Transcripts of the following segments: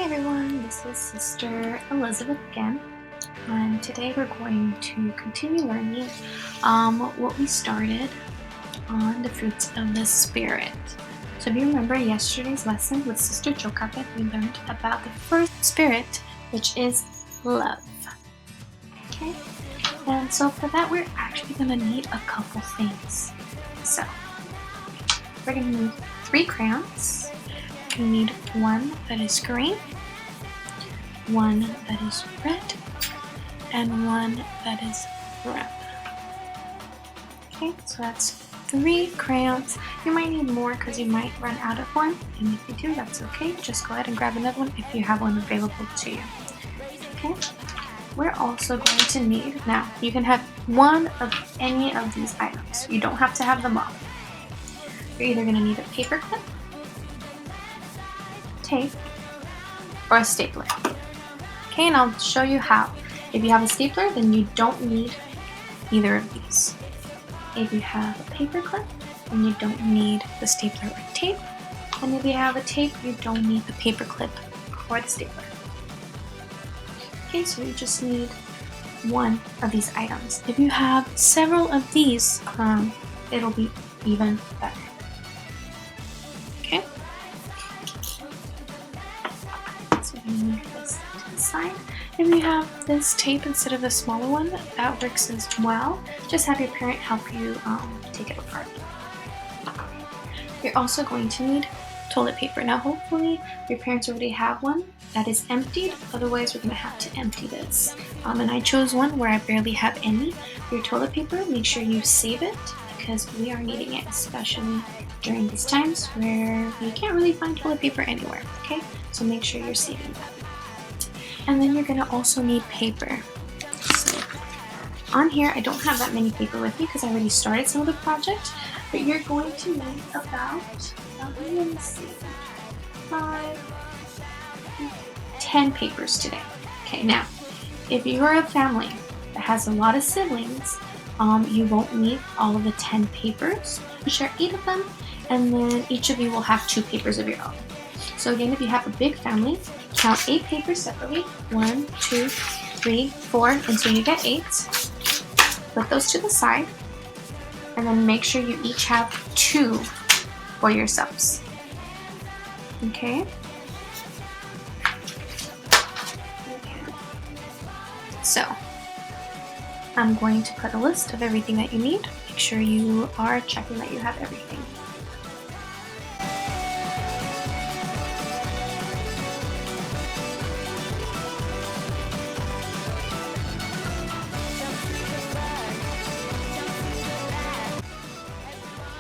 everyone, this is Sister Elizabeth again, and today we're going to continue learning what we started on the fruits of the Spirit. So if you remember yesterday's lesson with Sister Jokapet, we learned about the first spirit, which is love. Okay, and so for that we're actually going to need a couple things. So we're going to need 3 crayons. You need one that is green, one that is red, and one that is brown. Okay, so that's 3 crayons. You might need more because you might run out of one, and if you do, that's okay. Just go ahead and grab another one if you have one available to you. Okay, we're also going to need, now you can have one of any of these items. You don't have to have them all. You're either going to need a paper clip, tape, or a stapler. Okay, and I'll show you how. If you have a stapler, then you don't need either of these. If you have a paper clip, then you don't need the stapler or tape. And if you have a tape, you don't need the paper clip or the stapler. Okay, so you just need one of these items. If you have several of these, it'll be even better. Okay? So we move this to the side. If you have this tape instead of the smaller one, that works as well. Just have your parent help you take it apart. You're also going to need toilet paper. Now hopefully your parents already have one that is emptied, otherwise we're going to have to empty this. And I chose one where I barely have any. Your toilet paper, make sure you save it because we are needing it, especially during these times where you can't really find toilet paper anywhere, okay? So make sure you're saving that. And then you're going to also need paper. So on here, I don't have that many paper with me because I already started some of the project, but you're going to need about, let me see, 10 papers today. Okay, now, if you're a family that has a lot of siblings, you won't need all of the 10 papers. You share 8 of them, and then each of you will have 2 papers of your own. So again, if you have a big family, count 8 papers separately. 1, 2, 3, 4, until you get 8. Put those to the side, and then make sure you each have 2 for yourselves. Okay? So, I'm going to put a list of everything that you need. Make sure you are checking that you have everything.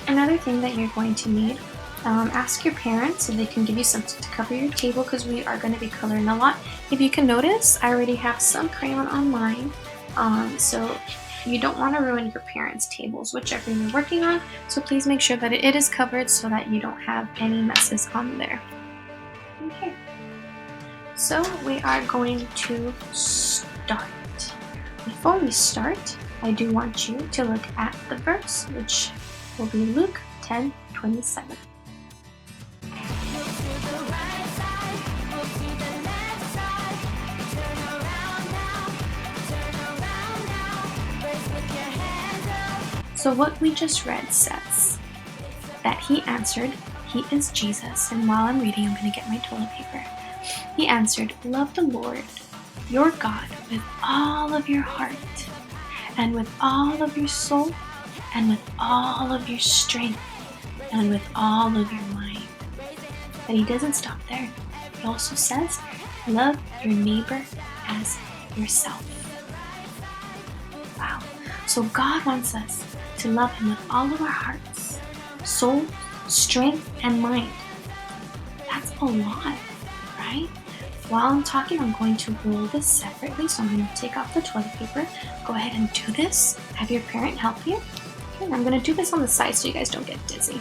Another thing that you're going to need, ask your parents if they can give you something to cover your table because we are going to be coloring a lot. If you can notice, I already have some crayon on mine, so you don't want to ruin your parents' tables, whichever you're working on, so please make sure that it is covered so that you don't have any messes on there. Okay, so we are going to start. Before we start, I do want you to look at the verse, which will be Luke 10:27. So what we just read says that he answered, he is Jesus, and while I'm reading, I'm going to get my toilet paper. He answered, love the Lord, your God, with all of your heart, and with all of your soul, and with all of your strength, and with all of your mind. But he doesn't stop there. He also says, love your neighbor as yourself. Wow. So God wants us to love him with all of our hearts, soul, strength, and mind. That's a lot, right? While I'm talking, I'm going to roll this separately. So I'm going to take off the toilet paper. Go ahead and do this. Have your parent help you. Okay, I'm going to do this on the side so you guys don't get dizzy.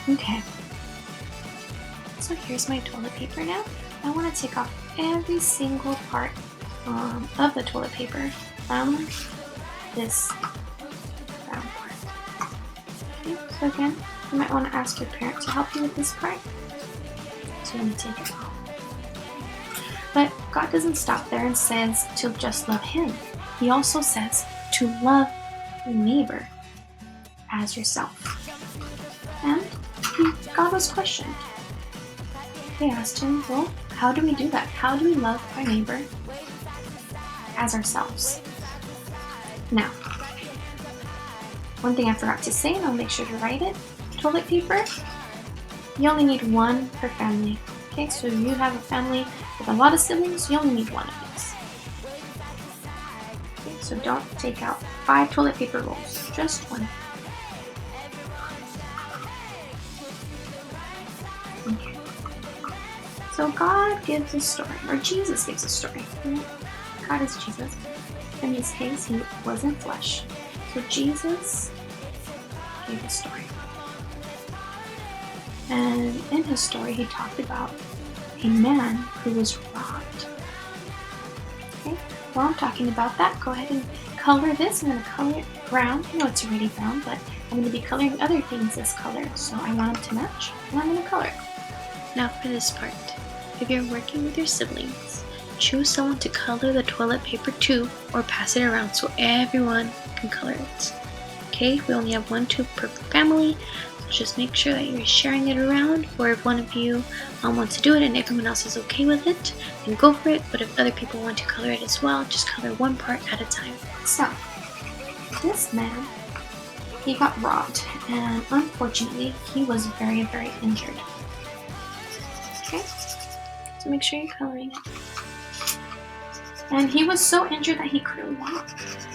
Okay. So here's my toilet paper now. I want to take off every single part of the toilet paper from this brown part. Okay, so again, you might want to ask your parent to help you with this part. So I'm going to take it off. But God doesn't stop there and says to just love Him. He also says to love your neighbor as yourself. And God was questioned. They asked Him, well, how do we do that? How do we love our neighbor as ourselves? Now, one thing I forgot to say, and I'll make sure to write it, toilet paper, you only need one per family. Okay, so if you have a family with a lot of siblings, you only need one of these. Okay, so don't take out 5 toilet paper rolls, just one. Okay. So God gives a story, or Jesus gives a story. God is Jesus. In this case, He was in flesh. So Jesus gave a story. And in His story, He talked about a man who was robbed. Okay, while I'm talking about that, go ahead and color this. I'm going to color it brown. I know it's already brown, but I'm going to be coloring other things this color, so I want them to match, and I'm going to color it. Now for this part, if you're working with your siblings, choose someone to color the toilet paper to, or pass it around so everyone can color it. Okay, we only have 1 tube per family, so just make sure that you're sharing it around, or if one of you wants to do it and everyone else is okay with it, then go for it, but if other people want to color it as well, just color one part at a time. So, this man, he got robbed, and unfortunately, he was very, very injured. Okay, so make sure you're coloring it. And he was so injured that he couldn't walk.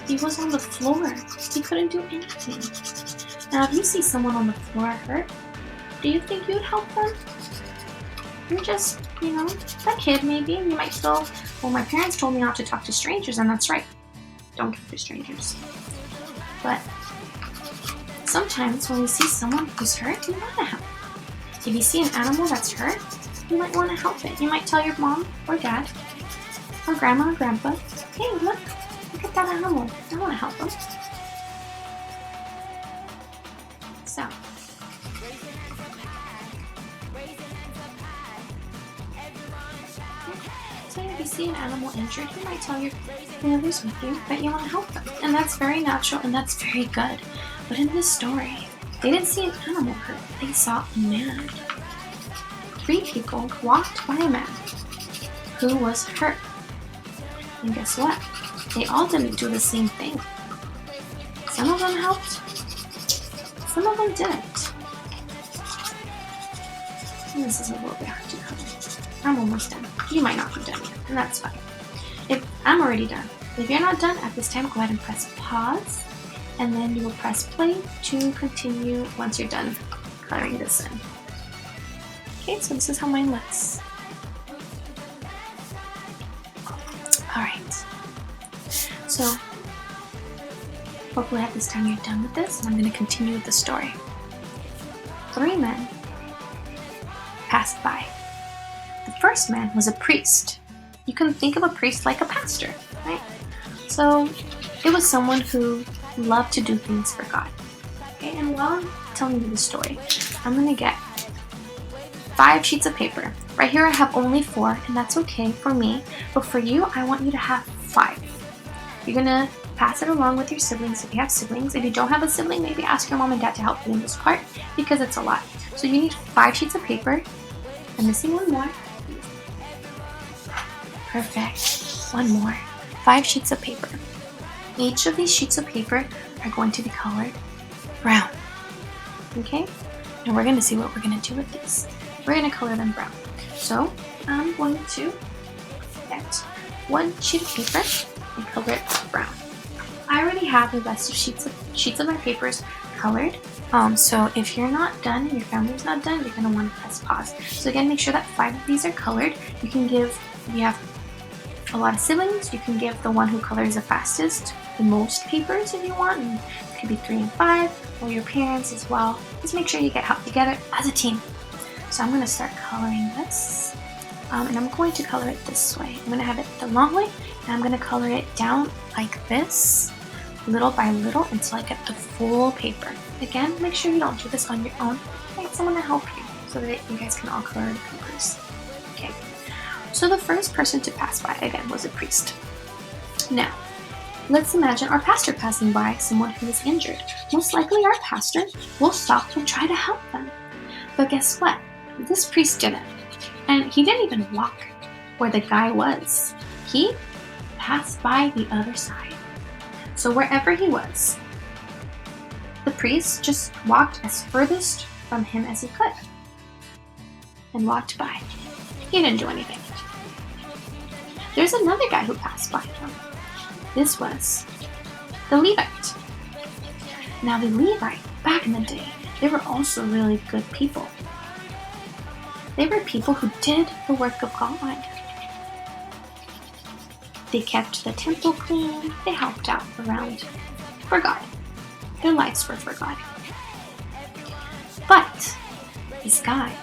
He was on the floor. He couldn't do anything. Now, if you see someone on the floor hurt, do you think you'd help them? You're just, a kid maybe. You might feel, well, my parents told me not to talk to strangers, and that's right. Don't talk to strangers. But sometimes when you see someone who's hurt, you want to help. If you see an animal that's hurt, you might want to help it. You might tell your mom or dad, or grandma or grandpa, hey, look at that animal. I want to help them. So if you see an animal injured, you might tell your families with you that you want to help them. And that's very natural and that's very good. But in this story, they didn't see an animal hurt. They saw a man. 3 people walked by a man who was hurt. And guess what? They all didn't do the same thing. Some of them helped, some of them didn't. And this is a little bit hard to cover. I'm almost done. You might not be done yet, and that's fine. If I'm already done. If you're not done at this time, go ahead and press pause, and then you will press play to continue once you're done coloring this in. Okay, so this is how mine looks. Alright, so hopefully at this time you're done with this, and I'm going to continue with the story. 3 men passed by. The first man was a priest. You can think of a priest like a pastor, right? So it was someone who loved to do things for God. Okay, and while I'm telling you the story, I'm going to get 5 sheets of paper. Right here I have only 4, and that's okay for me, but for you, I want you to have 5. You're going to pass it along with your siblings if you have siblings. If you don't have a sibling, maybe ask your mom and dad to help you in this part because it's a lot. So you need 5 sheets of paper. I'm missing 1 more. Perfect. 1 more. 5 sheets of paper. Each of these sheets of paper are going to be colored brown. Okay? And we're going to see what we're going to do with these. We're going to color them brown. So I'm going to get 1 sheet of paper and color it brown. I already have the rest of sheets of my papers colored. So if you're not done and your family's not done, you're going to want to press pause. So again, make sure that 5 of these are colored. You can give, if you have a lot of siblings, you can give the one who colors the fastest the most papers if you want. And it could be 3 and 5, or your parents as well. Just make sure you get help together as a team. So I'm going to start coloring this. And I'm going to color it this way. I'm going to have it the long way, and I'm going to color it down like this, little by little, until I get the full paper. Again, make sure you don't do this on your own. Get someone to help you so that you guys can all color the papers. Okay. So the first person to pass by again was a priest. Now, let's imagine our pastor passing by someone who is injured. Most likely our pastor will stop and try to help them. But guess what? This priest didn't. And he didn't even walk where the guy was. He passed by the other side. So wherever he was, the priest just walked as furthest from him as he could and walked by. He didn't do anything. There's another guy who passed by him. This was the Levite. Now the Levite, back in the day, they were also really good people. They were people who did the work of God. They kept the temple clean. They helped out around for God. Their lives were for God. But this guy,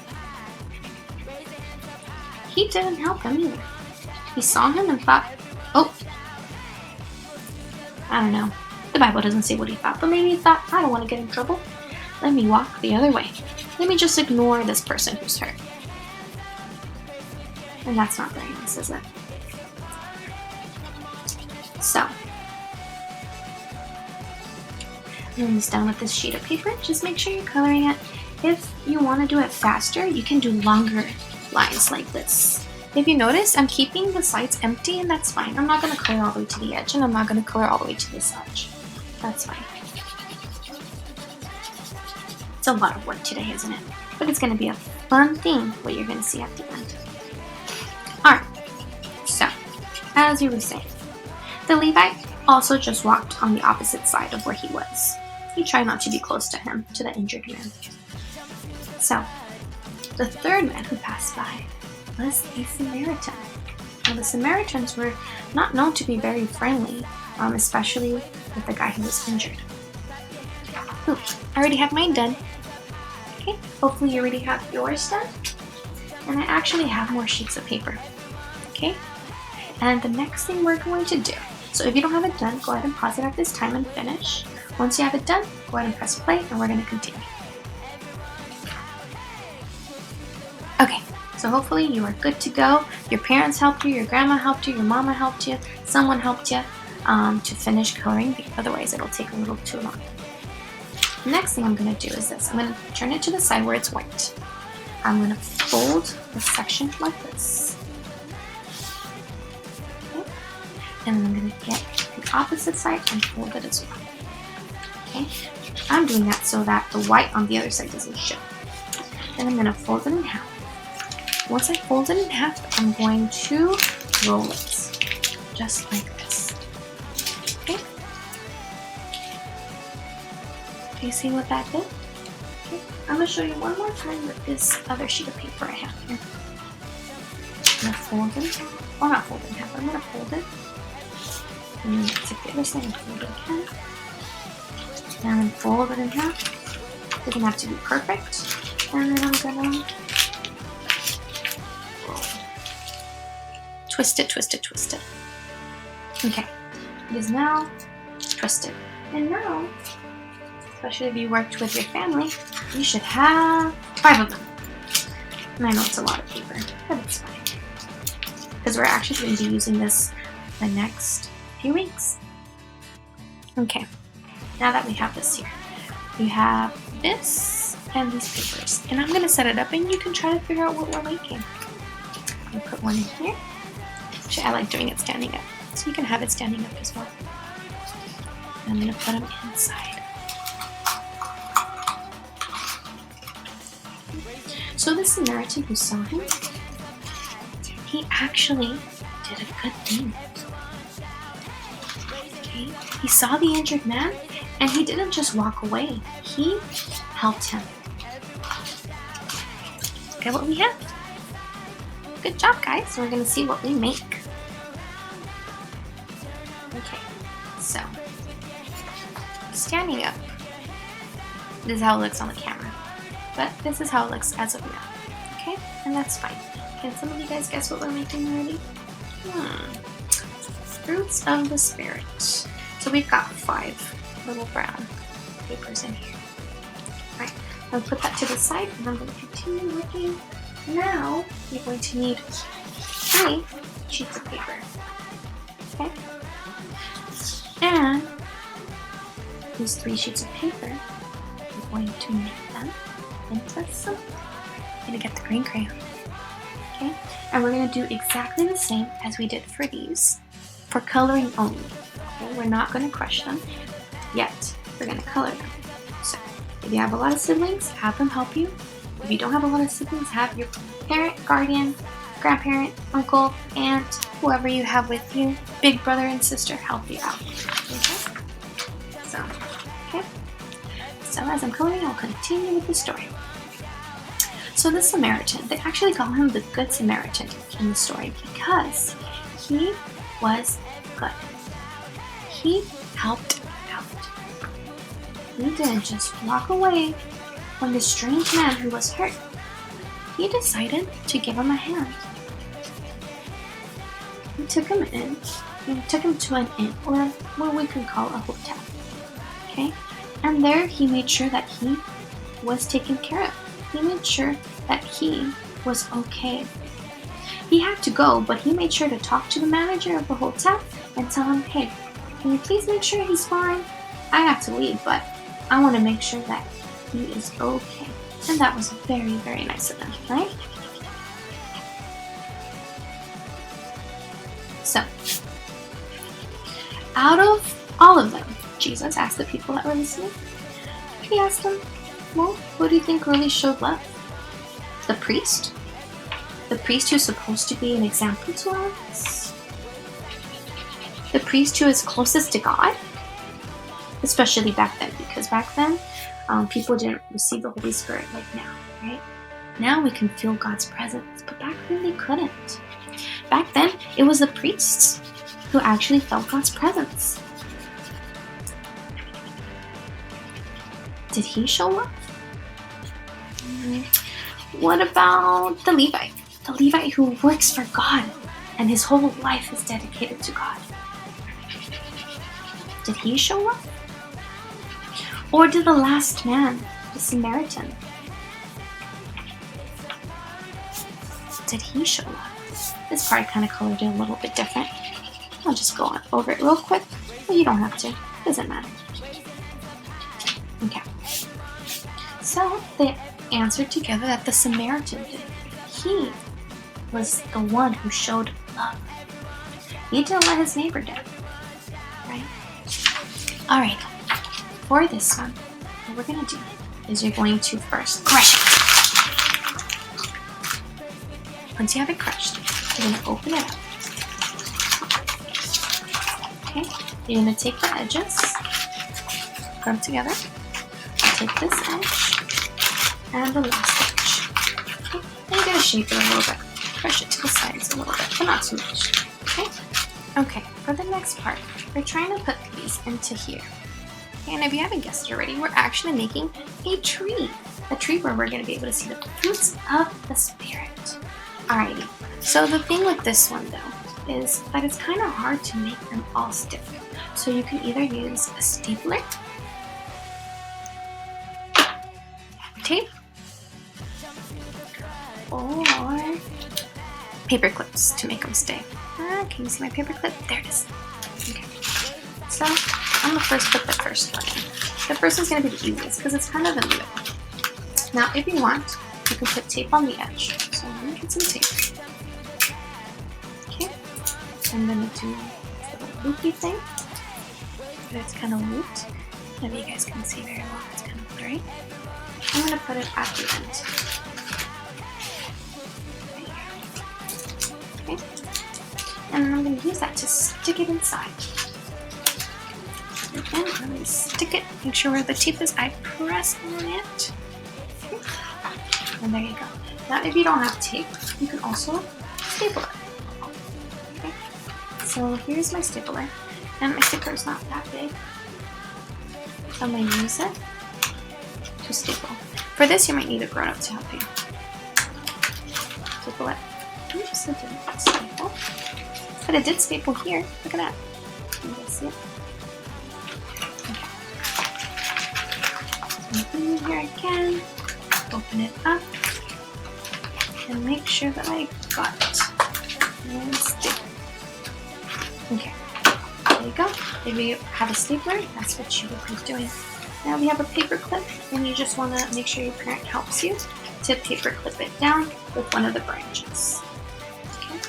he didn't help him either. He saw him and thought, oh, I don't know. The Bible doesn't say what he thought, but maybe he thought, I don't want to get in trouble. Let me walk the other way. Let me just ignore this person who's hurt. And that's not very nice, is it? So, when he's done with this sheet of paper, just make sure you're coloring it. If you want to do it faster, you can do longer lines like this. If you notice, I'm keeping the sides empty, and that's fine. I'm not going to color all the way to the edge, and I'm not going to color all the way to this edge. That's fine. It's a lot of work today, isn't it? But it's going to be a fun thing, what you're going to see at the end. Alright, so, as you were saying, the Levite also just walked on the opposite side of where he was. He tried not to be close to him, to the injured man. So, the third man who passed by was a Samaritan. Now, the Samaritans were not known to be very friendly, especially with the guy who was injured. Ooh, I already have mine done. Okay, hopefully you already have yours done. And I actually have more sheets of paper. Okay, and the next thing we're going to do, so if you don't have it done, go ahead and pause it at this time and finish. Once you have it done, go ahead and press play, and we're going to continue. Okay, so hopefully you are good to go. Your parents helped you, your grandma helped you, your mama helped you, someone helped you to finish coloring, otherwise it'll take a little too long. The next thing I'm going to do is this. I'm going to turn it to the side where it's white. I'm going to fold the section like this. Okay. And I'm going to get the opposite side and fold it as well. Okay. I'm doing that so that the white on the other side doesn't show. Then I'm going to fold it in half. Once I fold it in half, I'm going to roll it just like this. Okay. Do you see what that did? Okay. I'm going to show you one more time with this other sheet of paper I have here. I'm going to fold it, or not fold it in half, I'm going to fold it. And then take the other side and fold it again. And then fold it in half. It doesn't have to be perfect. And then I'm going to roll it. Twist it, twist it, twist it. Okay, it is now twisted. And now, especially if you worked with your family, you should have 5 of them. And I know it's a lot of paper, but it's fine. Because we're actually going to be using this the next few weeks. Okay, now that we have this here, we have this and these papers. And I'm going to set it up and you can try to figure out what we're making. I'm going to put one in here. Actually, I like doing it standing up. So you can have it standing up as well. And I'm going to put them inside. So the Samaritan who saw him, he actually did a good thing. Okay? He saw the injured man and he didn't just walk away. He helped him. Look at what we have. Good job, guys. So we're going to see what we make. Okay, so standing up. This is how it looks on the camera. But this is how it looks as of now. Okay? And that's fine. Can some of you guys guess what we're making already? Fruits of the Spirit. So we've got 5 little brown papers in here. Alright, I'll put that to the side and I'm going to continue working. Now, you're going to need 3 3 sheets of paper. Okay? And these 3 sheets of paper, we're going to make them into something. We're going to get the green crayon. Okay? And we're going to do exactly the same as we did for these, for coloring only. Okay? We're not going to crush them yet. We're going to color them. So, if you have a lot of siblings, have them help you. If you don't have a lot of siblings, have your parent, guardian, grandparent, uncle, aunt, whoever you have with you, big brother and sister help you out. Okay? So as I'm coloring, I'll continue with the story. So the Samaritan, they actually call him the Good Samaritan in the story because he was good. He helped out. He didn't just walk away when the strange man who was hurt. He decided to give him a hand. He took him in, and took him to an inn, or what we can call a hotel. Okay? And there he made sure that he was taken care of. He made sure that he was okay. He had to go, but he made sure to talk to the manager of the hotel and tell him, hey, can you please make sure he's fine? I have to leave, but I want to make sure that he is okay. And that was very, very nice of him, right? So, out of all of them, Jesus asked the people that were listening, he asked them, well, who do you think really showed love? The priest? The priest who's supposed to be an example to us? The priest who is closest to God? Especially back then, because back then, people didn't receive the Holy Spirit like now, right? Now we can feel God's presence, but back then they couldn't. Back then, it was the priests who actually felt God's presence. Did he show love? What about the Levite? The Levite who works for God and his whole life is dedicated to God. Did he show love? Or did the last man, the Samaritan, did he show love? This part I kind of colored it a little bit different. I'll just go on over it real quick, but you don't have to. Doesn't matter. Okay. So they answered together that the Samaritan did. He was the one who showed love. He didn't let his neighbor down. Right? Alright. For this one, what we're going to do is you're going to first crush it. Once you have it crushed, you're going to open it up. Okay? You're going to take the edges, put them together. Take this edge and the last edge. Okay? And you're going to shape it a little bit. Crush it to the sides a little bit, but not too much. Okay? Okay, for the next part, we're trying to put these into here. And if you haven't guessed it already, we're actually making a tree where we're going to be able to see the fruits of the Spirit. Alrighty, so the thing with this one though, is that it's kind of hard to make them all stick. So you can either use a stapler, tape, or paper clips to make them stay. Can you see my paper clip? There it is. Okay, so I'm going to first put the first one in. The first one's going to be the easiest because it's kind of in the middle. Now, if you want, you can put tape on the edge. So I'm going to get some tape. Okay. I'm going to do this little loopy thing. But it's kind of looped. If you guys can see very well, it's kind of blurry. I'm going to put it at the end. Right here. Okay. And I'm going to use that to stick it inside. And I'm going to stick it, make sure where the tape is, I press on it. Okay. And there you go. Now if you don't have tape, you can also staple it. Okay. So here's my stapler. And my sticker is not that big. So I'm going to use it to staple. For this, you might need a grown-up to help you. Staple it. Oops, it didn't staple. But it did staple here. Look at that. You can see it. Open it here again, open it up, and make sure that I got it. Okay, there you go. If you have a stapler, that's what you would be doing. Now we have a paper clip, and you just want to make sure your parent helps you to paper clip it down with one of the branches. Okay,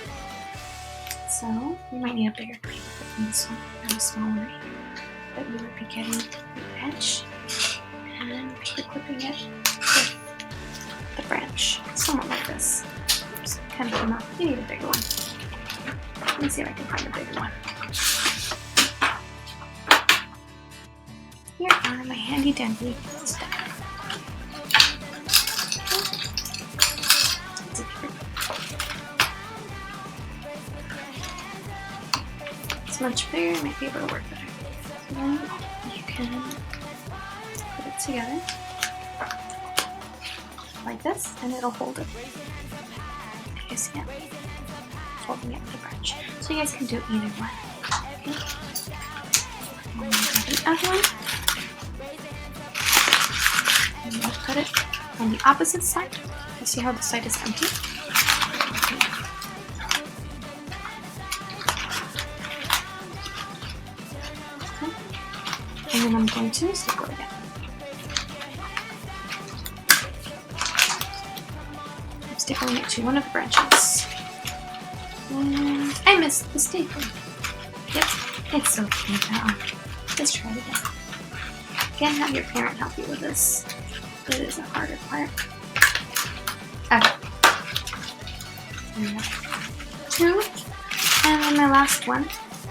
so you might need a bigger paper clip than this one. I have a smaller here, but you would be getting the edge and paper clipping it with the branch, somewhat like this. Oops, kind of came out. You need a bigger one. Let me see if I can find a bigger one. Here are my handy dandy stuff. It's much bigger, it might be able to work better. So then you can put it together like this, and it'll hold it. You guys see it? Holding it with the branch. So you guys can do either one. Okay. And the other one. And we'll put it on the opposite side. You see how the side is empty? Okay. And then I'm going to staple it again. I'm stapling it to one of the branches. And I missed the staple. Yep, it's so cute now. Let's try it again. Again, have your parent help you with this. It is a harder part. Okay. There we go. 2. And then my last one.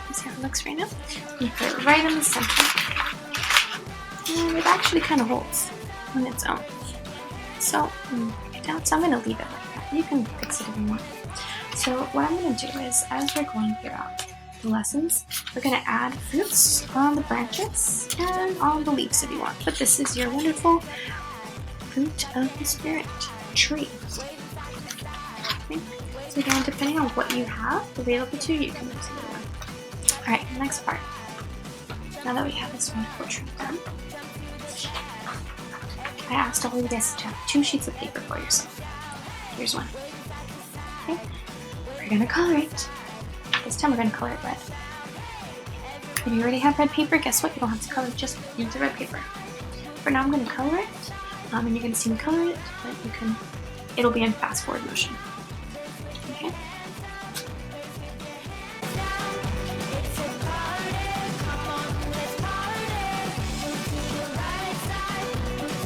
Let's see how it looks right now. You put it right in the center. And it actually kind of holds on its own. So, break it down. So I'm going to leave it like that. You can fix it if you want. So what I'm going to do is, as we're going throughout the lessons, we're going to add fruits on the branches and on the leaves if you want. But this is your wonderful fruit of the spirit tree. Okay. So again, depending on what you have available to you, you can use either one. Alright, next part. Now that we have this wonderful tree done, I asked all of you guys to have 2 sheets of paper for yourself. Here's one. Okay. We're going to color it. This time we're going to color it red. If you already have red paper, guess what? You don't have to color, just use the red paper. For now I'm going to color it, and you're going to see me color it, but it'll be in fast forward motion. Okay?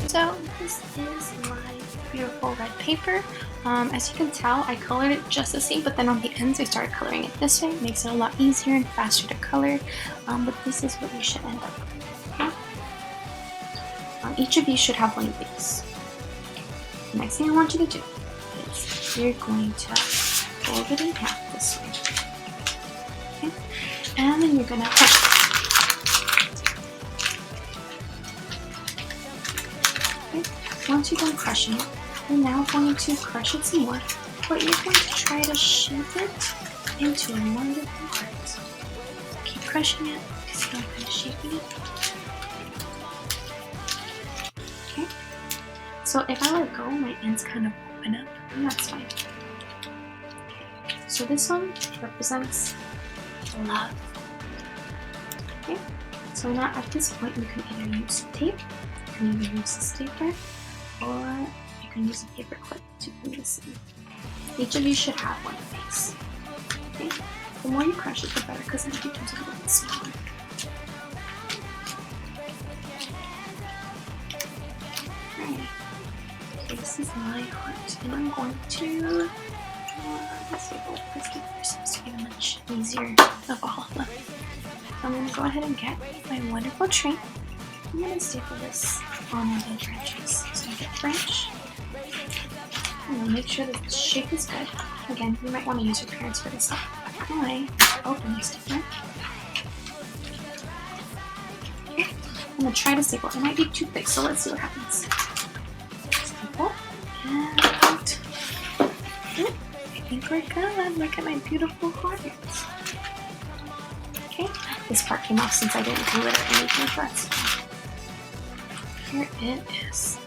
So this is my beautiful red paper. As you can tell, I colored it just the same, but then on the ends I started coloring it this way. It makes it a lot easier and faster to color, but this is what you should end up with. Okay? Each of you should have one of these. The next thing I want you to do is you're going to fold it in half this way. Okay? And then you're going to crush it. Okay? Once you're done crushing it, you're now going to crush it some more, but you're going to try to shape it into a wonderful heart. Keep crushing it, because you're kind of shaping it. Okay? So if I let go, my ends kind of open up, and that's fine. Okay. So this one represents love. Okay? So now at this point, you can either use tape, you can either use a stapler, or you can use a paper clip to glue this in. Each of you should have one of these. Okay? The more you crush it, the better, because then it becomes a little bit smaller. Alright. So this is my heart, and I'm going to let's see, this paper seems to be much easier of all of them. I'm going to go ahead and get my wonderful tree. I'm going to staple this on one of the branches. So I get the branch. And make sure the shape is good. Again, you might want to use your parents for this. I open this stapler. Okay. I'm going to try to staple. It might be too thick, so let's see what happens. Staple. And I think we're good. Look at my beautiful heart. Okay. This part came off since I didn't glue it or anything, so that's fine. Here it is.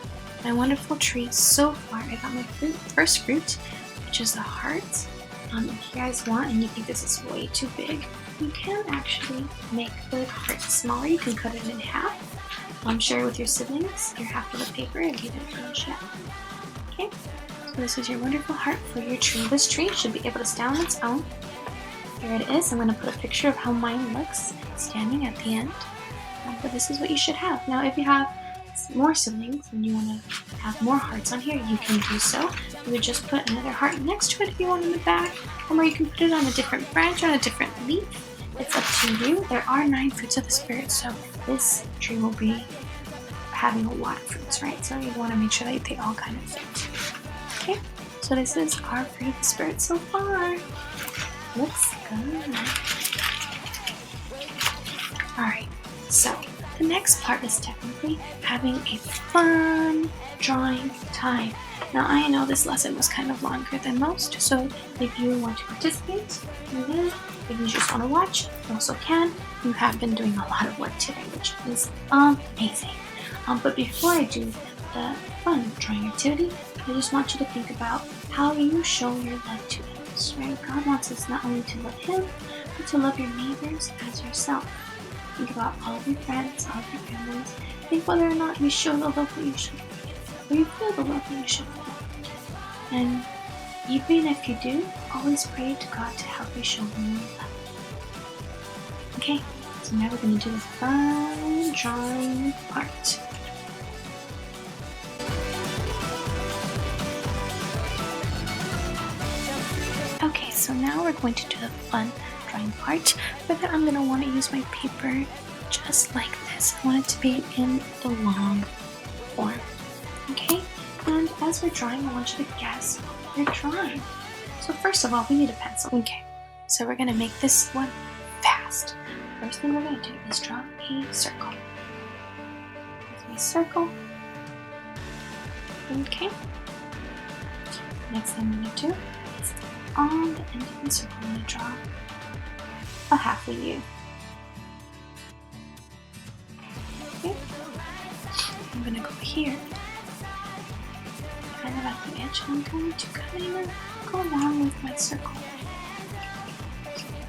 My wonderful tree. So far, I got my first fruit, which is the heart. If you guys want and you think this is way too big, you can actually make the heart smaller. You can cut it in half. Share it with your siblings, your half of the paper, if you didn't finish yet. Okay, so this is your wonderful heart for your tree. This tree should be able to stand on its own. Here it is. I'm going to put a picture of how mine looks standing at the end. But this is what you should have. Now, if you have more siblings and you want to have more hearts on here, you can do so. You would just put another heart next to it if you want in the back, or you can put it on a different branch, on a different leaf. It's up to you. There are 9 fruits of the Spirit, so this tree will be having a lot of fruits, right? So you want to make sure that they all kind of fit. Okay, so this is our fruit of the Spirit so far. Looks good. Alright, so the next part is technically having a fun drawing time. Now I know this lesson was kind of longer than most, so if you want to participate, you will. If you just want to watch, you also can. You have been doing a lot of work today, which is amazing. But before I do the fun drawing activity, I just want you to think about how you show your love to others, right? God wants us not only to love Him, but to love your neighbors as yourself. Think about all of your friends, all of your families. Think whether or not you show the love that you should feel, or you feel the love that you should feel. And even if you do, always pray to God to help you show them your love. Okay, so now we're going to do the fun drawing part. Okay, so now we're going to do the fun drawing part. For that, I'm going to want to use my paper just like this. I want it to be in the long form. Okay, and as we're drawing, I want you to guess what you're drawing. So first of all, we need a pencil. Okay, so we're going to make this one fast. First thing we're going to do is draw a circle. A circle. Okay. Next thing I'm going to do is on the end of the circle, I'm going to draw a half a U. Okay. I'm going to go here, kind of at the edge, and I'm going to kind of go along with my circle.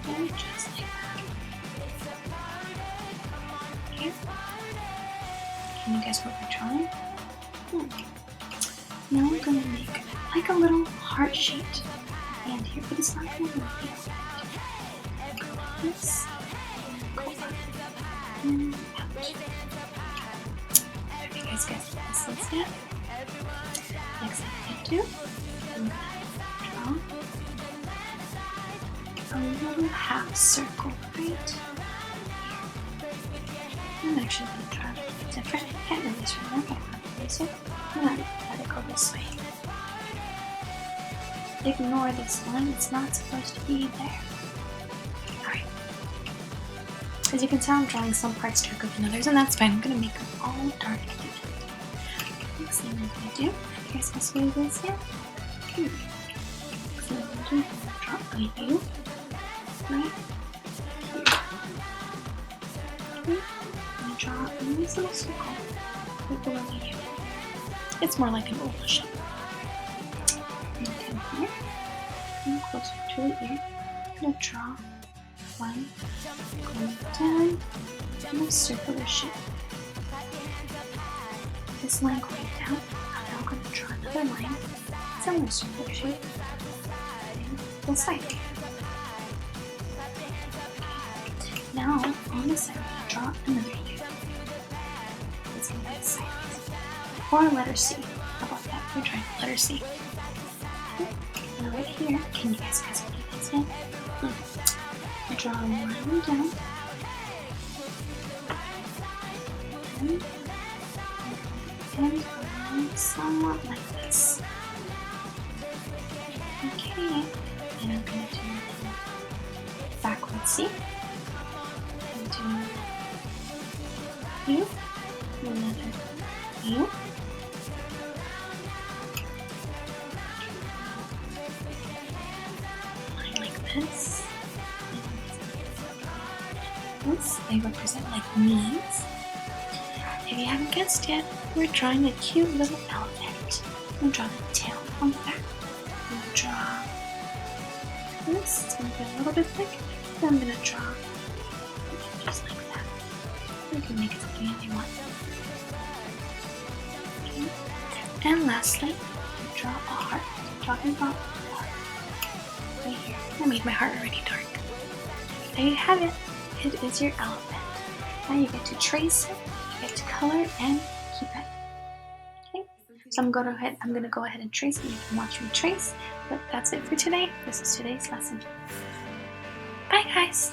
Okay, just like that. Okay. Can you guess what we're drawing? Now I'm going to make like a little heart shape at the end here, but it's not going to be a big heart. Go like this, and go up, and out. Have you guys guessed what this is yet? Next thing I'm going to do, I'm going to draw a little half circle right here. I'm actually going to draw it a little different. I can't really remember how to use it. I'm going to let it go this way. Ignore this line, it's not supposed to be there. Alright. As you can tell, I'm drawing some parts darker than others, and that's fine. I'm going to make them all dark at the end. Next thing I'm going to do, you guys guess what it is yet? Next thing I'm going to do, I'm going to draw a U right here. Okay. I'm going to draw a nice little circle right below the U. It's more like an oval shape. And come here, come closer to the ear. I'm going to draw one going down in a circular shape. This line going down, I'm now going to draw another line, similar circular shape, and the side. Okay. Now, on the side, I'm going to draw another U. It's going to be sideways. Or a letter C. How about that? We're trying letter C. Okay. Now right here, can you guys guess what it is yet? Draw a line down. And around somewhat like this. Okay. And I'm going to do a backward C. I'm doing U. Another U. This. They represent like knees. If you haven't guessed yet, we're drawing a cute little elephant. I'm going to draw the tail on the back. I'm going to draw this. It's going to be a little bit thick. Then I'm going to draw just like that. You can make it something you want. Okay. And lastly, draw a heart. Talking about a heart. Right here. I made my heart already dark. There you have it. It is your elephant. Now you get to trace it, you get to color it, and keep it. Okay? So I'm gonna go ahead and trace it. You can watch me trace. But that's it for today. This is today's lesson. Bye guys!